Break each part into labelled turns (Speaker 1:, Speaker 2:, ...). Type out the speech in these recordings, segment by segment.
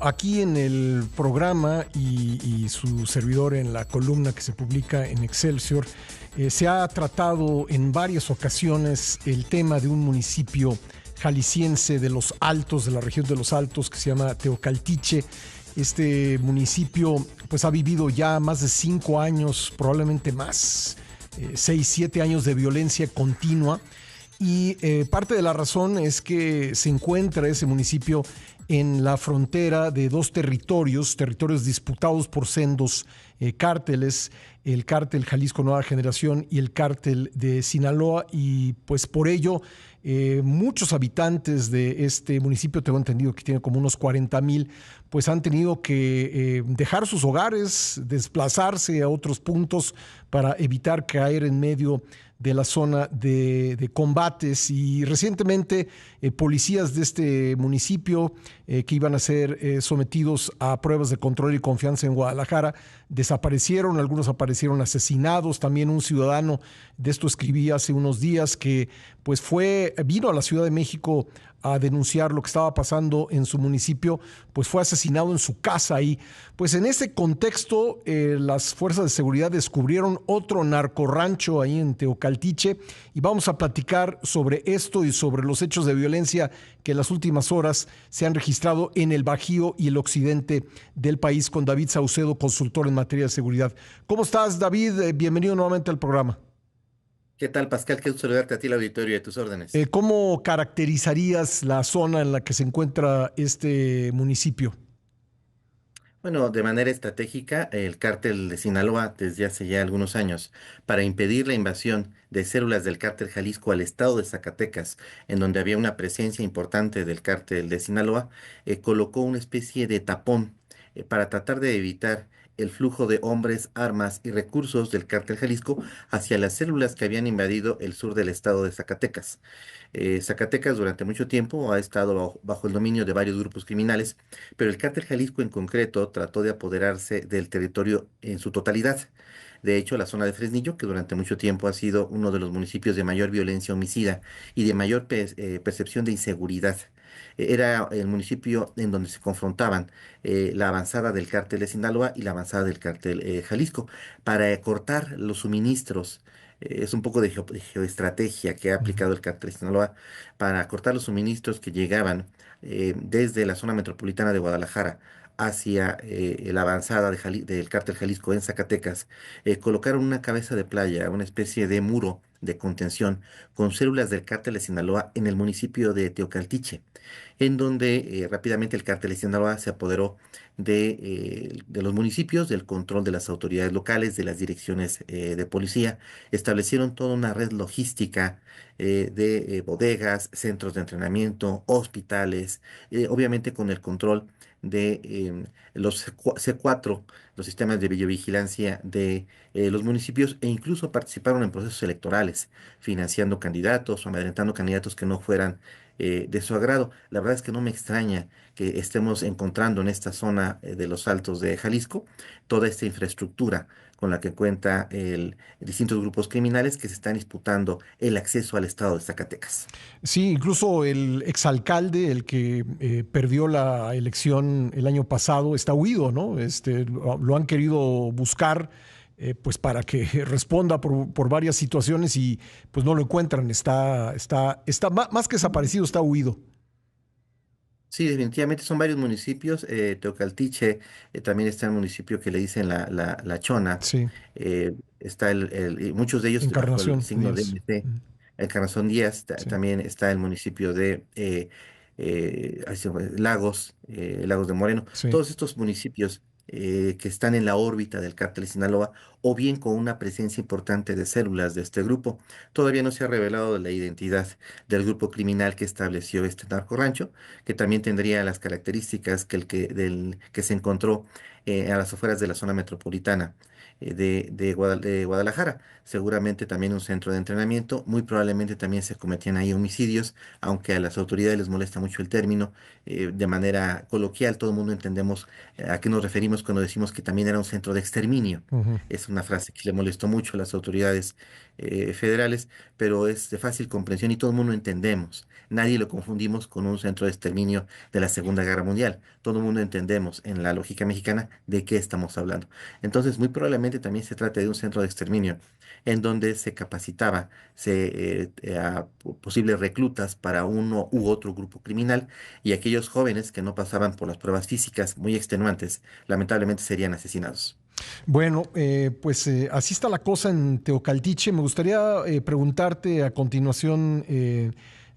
Speaker 1: Aquí en el programa y su servidor en la columna que se publica en Excelsior, se ha tratado en varias ocasiones el tema de un municipio jalisciense de los Altos, de la región de los Altos, que se llama Teocaltiche. Este municipio pues ha vivido ya más de 5 años, probablemente más, 6, 7 años de violencia continua. Y parte de la razón es que se encuentra ese municipio en la frontera de dos territorios disputados por sendos cárteles, el cártel Jalisco Nueva Generación y el cártel de Sinaloa, y pues por ello muchos habitantes de este municipio, tengo entendido que tiene como unos 40,000, pues han tenido que dejar sus hogares, desplazarse a otros puntos para evitar caer en medio de la zona de combates. Y recientemente policías de este municipio que iban a ser sometidos a pruebas de control y confianza en Guadalajara desaparecieron, algunos aparecieron asesinados. También un ciudadano, de esto escribí hace unos días, que pues vino a la Ciudad de México a denunciar lo que estaba pasando en su municipio, pues fue asesinado en su casa ahí. Pues en ese contexto, las fuerzas de seguridad descubrieron otro narcorrancho ahí en Teocaltiche, y vamos a platicar sobre esto y sobre los hechos de violencia que en las últimas horas se han registrado en el Bajío y el occidente del país con David Saucedo, consultor en materia de seguridad. ¿Cómo estás, David? Bienvenido nuevamente al programa.
Speaker 2: ¿Qué tal, Pascal? Qué gusto saludarte a ti, el auditorio y a tus órdenes.
Speaker 1: ¿Cómo caracterizarías la zona en la que se encuentra este municipio?
Speaker 2: Bueno, de manera estratégica, el cártel de Sinaloa, desde hace ya algunos años, para impedir la invasión de células del cártel Jalisco al estado de Zacatecas, en donde había una presencia importante del cártel de Sinaloa, colocó una especie de tapón para tratar de evitar el flujo de hombres, armas y recursos del cártel Jalisco hacia las células que habían invadido el sur del estado de Zacatecas. Zacatecas durante mucho tiempo ha estado bajo el dominio de varios grupos criminales, pero el cártel Jalisco en concreto trató de apoderarse del territorio en su totalidad. De hecho, la zona de Fresnillo, que durante mucho tiempo ha sido uno de los municipios de mayor violencia homicida y de mayor percepción de inseguridad, era el municipio en donde se confrontaban la avanzada del cártel de Sinaloa y la avanzada del cártel Jalisco para cortar los suministros. Es un poco de geoestrategia que ha aplicado el cártel de Sinaloa para cortar los suministros que llegaban desde la zona metropolitana de Guadalajara hacia la avanzada del cártel Jalisco en Zacatecas. Colocaron una cabeza de playa, una especie de muro de contención con células del cártel de Sinaloa en el municipio de Teocaltiche, en donde rápidamente el cártel de Sinaloa se apoderó de los municipios, del control de las autoridades locales, de las direcciones de policía. Establecieron toda una red logística de bodegas, centros de entrenamiento, hospitales, obviamente con el control de los C4, los sistemas de videovigilancia de los municipios, e incluso participaron en procesos electorales, financiando candidatos o amedrentando candidatos que no fueran de su agrado. La verdad es que no me extraña que estemos encontrando en esta zona de los Altos de Jalisco toda esta infraestructura con la que cuenta distintos grupos criminales que se están disputando el acceso al estado de Zacatecas.
Speaker 1: Sí, incluso el exalcalde, el que perdió la elección el año pasado, está huido, ¿no? Lo han querido buscar, pues para que responda por varias situaciones, y pues no lo encuentran. Está más que desaparecido, está huido.
Speaker 2: Sí, definitivamente son varios municipios. Teocaltiche también está el municipio que le dicen la Chona.
Speaker 1: Sí,
Speaker 2: Está y muchos de ellos bajo el
Speaker 1: Encarnación
Speaker 2: signo de
Speaker 1: Díaz.
Speaker 2: MC. Encarnación Díaz,
Speaker 1: Sí.
Speaker 2: también está el municipio de ay, Lagos, Lagos de Moreno.
Speaker 1: Sí.
Speaker 2: Todos estos municipios que están en la órbita del cártel de Sinaloa, o bien con una presencia importante de células de este grupo. Todavía no se ha revelado la identidad del grupo criminal que estableció este narcorrancho, que también tendría las características del que se encontró a las afueras de la zona metropolitana de Guadalajara. Seguramente también un centro de entrenamiento, muy probablemente también se cometían ahí homicidios, aunque a las autoridades les molesta mucho el término. De manera coloquial, todo el mundo entendemos a qué nos referimos cuando decimos que también era un centro de exterminio.
Speaker 1: Ujú.
Speaker 2: Es una frase que le molestó mucho a las autoridades federales, pero es de fácil comprensión y todo el mundo entendemos. Nadie lo confundimos con un centro de exterminio de la Segunda Guerra Mundial. Todo el mundo entendemos en la lógica mexicana de qué estamos hablando. Entonces, muy probablemente también se trate de un centro de exterminio en donde se capacitaba a posibles reclutas para uno u otro grupo criminal, y aquellos jóvenes que no pasaban por las pruebas físicas muy extenuantes, lamentablemente serían asesinados.
Speaker 1: Bueno, pues así está la cosa en Teocaltiche. Me gustaría preguntarte a continuación,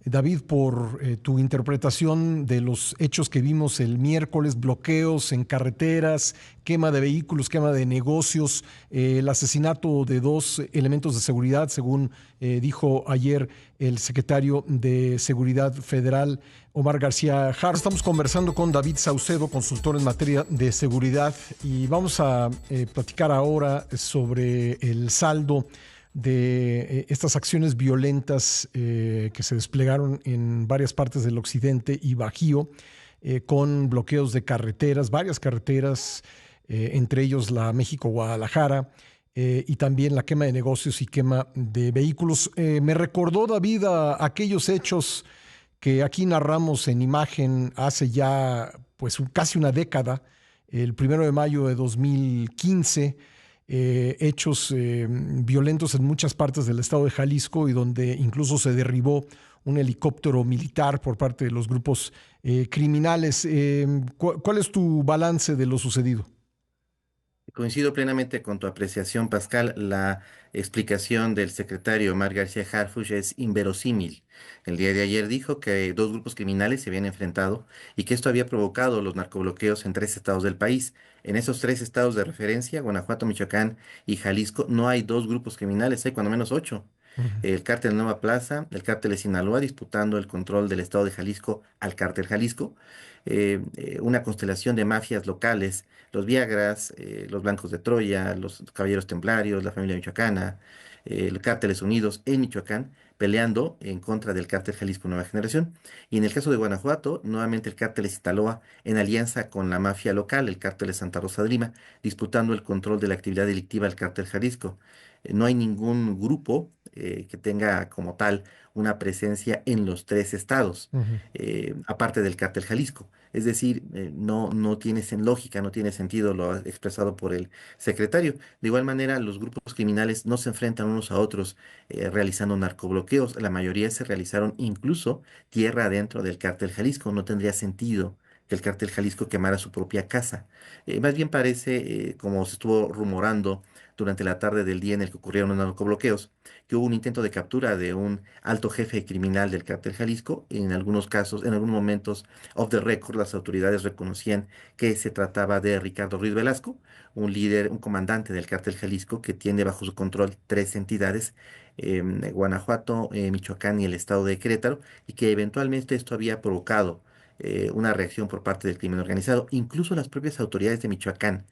Speaker 1: David, por tu interpretación de los hechos que vimos el miércoles, bloqueos en carreteras, quema de vehículos, quema de negocios, el asesinato de dos elementos de seguridad, según dijo ayer el secretario de Seguridad Federal, Omar García Harfuch. Estamos conversando con David Saucedo, consultor en materia de seguridad, y vamos a platicar ahora sobre el saldo de estas acciones violentas que se desplegaron en varias partes del occidente y Bajío, con bloqueos de carreteras, varias carreteras, entre ellos la México-Guadalajara, y también la quema de negocios y quema de vehículos. Me recordó, David, a aquellos hechos que aquí narramos en imagen hace ya pues casi una década, el 1 de mayo de 2015, hechos violentos en muchas partes del estado de Jalisco, y donde incluso se derribó un helicóptero militar por parte de los grupos criminales. ¿Cuál es tu balance de lo sucedido?
Speaker 2: Coincido plenamente con tu apreciación, Pascal. La explicación del secretario Omar García Harfuch es inverosímil. El día de ayer dijo que dos grupos criminales se habían enfrentado y que esto había provocado los narcobloqueos en tres estados del país. En esos tres estados de referencia, Guanajuato, Michoacán y Jalisco, no hay dos grupos criminales, hay cuando menos ocho.
Speaker 1: Ujú.
Speaker 2: El cártel Nueva Plaza, el cártel de Sinaloa disputando el control del estado de Jalisco al cártel Jalisco, una constelación de mafias locales, los Viagras, los Blancos de Troya, los Caballeros Templarios, la familia michoacana, los Cárteles Unidos en Michoacán, peleando en contra del cártel Jalisco Nueva Generación. Y en el caso de Guanajuato, nuevamente el cártel de Sinaloa en alianza con la mafia local, el cártel de Santa Rosa de Lima, disputando el control de la actividad delictiva del cártel Jalisco. No hay ningún grupo que tenga como tal una presencia en los tres estados,
Speaker 1: Ujú.
Speaker 2: aparte del cártel Jalisco. Es decir, no tiene lógica, no tiene sentido lo expresado por el secretario. De igual manera, los grupos criminales no se enfrentan unos a otros realizando narcobloqueos. La mayoría se realizaron incluso tierra adentro del cártel Jalisco. No tendría sentido que el cártel Jalisco quemara su propia casa. Más bien parece, como se estuvo rumorando durante la tarde del día en el que ocurrieron los narcobloqueos, que hubo un intento de captura de un alto jefe criminal del cártel Jalisco. En algunos casos, en algunos momentos, off the record, las autoridades reconocían que se trataba de Ricardo Ruiz Velasco, un líder, un comandante del cártel Jalisco que tiene bajo su control tres entidades, Guanajuato, Michoacán y el estado de Querétaro, y que eventualmente esto había provocado una reacción por parte del crimen organizado. Incluso las propias autoridades de Michoacán,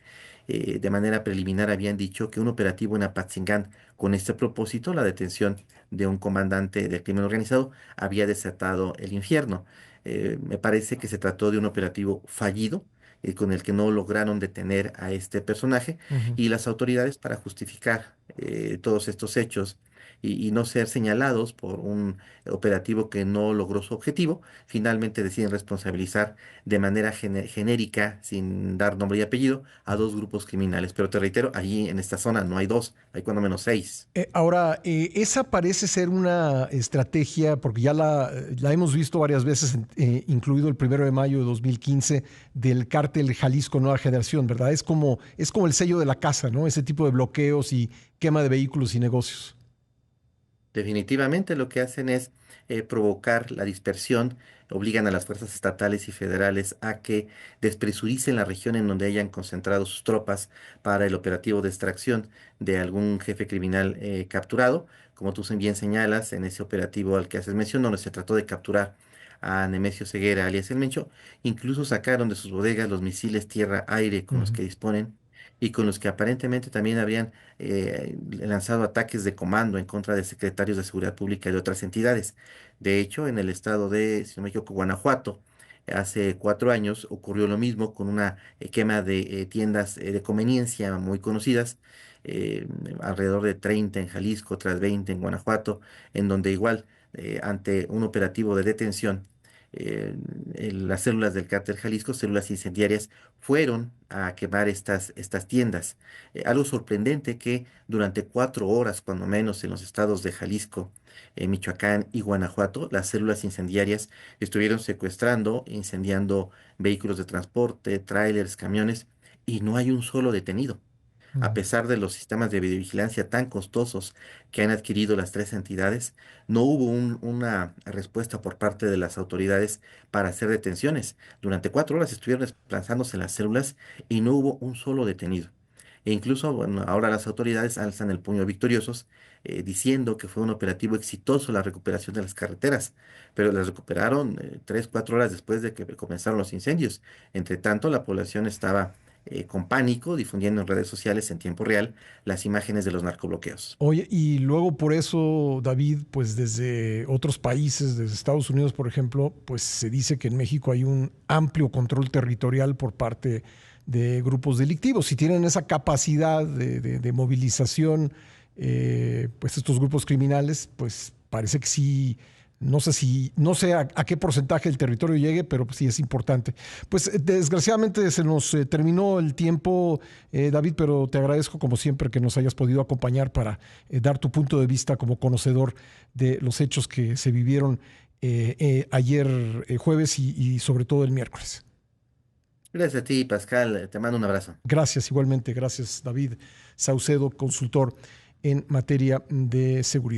Speaker 2: de manera preliminar, habían dicho que un operativo en Apatzingán con este propósito, la detención de un comandante del crimen organizado, había desatado el infierno. Me parece que se trató de un operativo fallido, con el que no lograron detener a este personaje,
Speaker 1: Ujú.
Speaker 2: y las autoridades, para justificar todos estos hechos y no ser señalados por un operativo que no logró su objetivo, finalmente deciden responsabilizar de manera genérica, sin dar nombre y apellido, a dos grupos criminales. Pero te reitero, allí en esta zona no hay dos, hay cuando menos seis.
Speaker 1: Ahora, esa parece ser una estrategia, porque ya la hemos visto varias veces, incluido el 1 de mayo de 2015, del cártel Jalisco Nueva Generación, ¿verdad? Es como el sello de la casa, ¿no? Ese tipo de bloqueos y quema de vehículos y negocios.
Speaker 2: Definitivamente lo que hacen es provocar la dispersión, obligan a las fuerzas estatales y federales a que despresuricen la región en donde hayan concentrado sus tropas para el operativo de extracción de algún jefe criminal capturado. Como tú bien señalas, en ese operativo al que haces mención, donde se trató de capturar a Nemesio Ceguera, alias El Mencho, incluso sacaron de sus bodegas los misiles tierra-aire con los
Speaker 1: Ujú.
Speaker 2: que disponen y con los que aparentemente también habrían lanzado ataques de comando en contra de secretarios de seguridad pública y de otras entidades. De hecho, en el estado de, si no me equivoco, Guanajuato, Hace 4 años ocurrió lo mismo con una quema de tiendas de conveniencia muy conocidas, eh, alrededor de 30 en Jalisco, otras 20 en Guanajuato, en donde igual, ante un operativo de detención, eh, las células del cártel Jalisco, células incendiarias, fueron a quemar estas tiendas. Algo sorprendente que durante 4 horas, cuando menos, en los estados de Jalisco, Michoacán y Guanajuato, las células incendiarias estuvieron secuestrando, incendiando vehículos de transporte, tráilers, camiones, y no hay un solo detenido. A
Speaker 1: Mm.
Speaker 2: pesar de los sistemas de videovigilancia tan costosos que han adquirido las tres entidades, no hubo una respuesta por parte de las autoridades para hacer detenciones. Durante 4 horas estuvieron desplazándose las células y no hubo un solo detenido. E incluso, bueno, ahora las autoridades alzan el puño victoriosos, diciendo que fue un operativo exitoso la recuperación de las carreteras, pero las recuperaron 3, 4 horas después de que comenzaron los incendios. Entre tanto, la población estaba con pánico, difundiendo en redes sociales en tiempo real las imágenes de los narcobloqueos.
Speaker 1: Oye, y luego por eso, David, pues desde otros países, desde Estados Unidos, por ejemplo, pues se dice que en México hay un amplio control territorial por parte de grupos delictivos. Si tienen esa capacidad de movilización, pues estos grupos criminales, pues parece que sí. No sé a qué porcentaje del territorio llegue, pero pues sí es importante. Pues desgraciadamente se nos terminó el tiempo, David, pero te agradezco como siempre que nos hayas podido acompañar para dar tu punto de vista como conocedor de los hechos que se vivieron ayer jueves y sobre todo el miércoles.
Speaker 2: Gracias a ti, Pascal. Te mando un abrazo.
Speaker 1: Gracias igualmente, gracias David Saucedo, consultor en materia de seguridad.